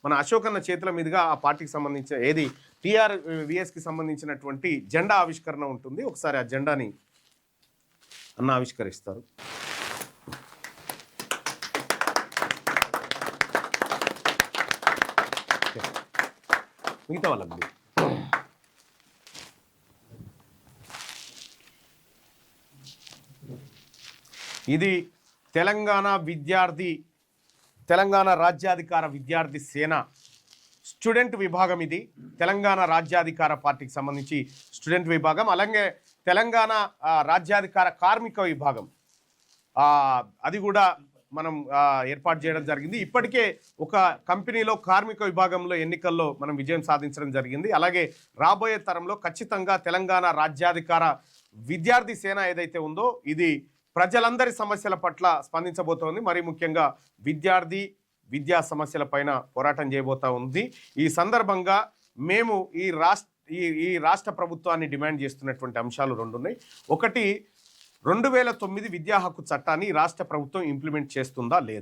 మన అశోక్ అన్న చేతుల మీదుగా ఆ పార్టీకి సంబంధించిన ఏది టీఆర్వీఎస్కి సంబంధించినటువంటి జెండా ఆవిష్కరణ ఉంటుంది. ఒకసారి ఆ జెండాని అన్న ఆవిష్కరిస్తారు. మిగతా వాళ్ళకి ఇది తెలంగాణ రాజ్యాధికార విద్యార్థి సేన స్టూడెంట్ విభాగం. ఇది తెలంగాణ రాజ్యాధికార పార్టీకి సంబంధించి స్టూడెంట్ విభాగం. అలాగే తెలంగాణ రాజ్యాధికార కార్మిక విభాగం అది కూడా మనం ఏర్పాటు చేయడం జరిగింది. ఇప్పటికే ఒక కంపెనీలో కార్మిక విభాగంలో ఎన్నికల్లో మనం విజయం సాధించడం జరిగింది. అలాగే రాబోయే తరంలో ఖచ్చితంగా తెలంగాణ రాజ్యాధికార విద్యార్థి సేన ఏదైతే ఉందో ఇది ప్రజలందరి సమస్యల పట్ల స్పందించబోతోంది. మరి ముఖ్యంగా విద్యా సమస్యల పైన పోరాటం చేయబోతా ఉంది. ఈ సందర్భంగా మేము ఈ రాష్ట్ర ప్రభుత్వాన్ని డిమాండ్ చేస్తున్నటువంటి అంశాలు 2 ఉన్నాయి. ఒకటి, 2009 విద్యా హక్కు చట్టాన్ని రాష్ట్ర ప్రభుత్వం ఇంప్లిమెంట్ చేస్తుందా లేదా?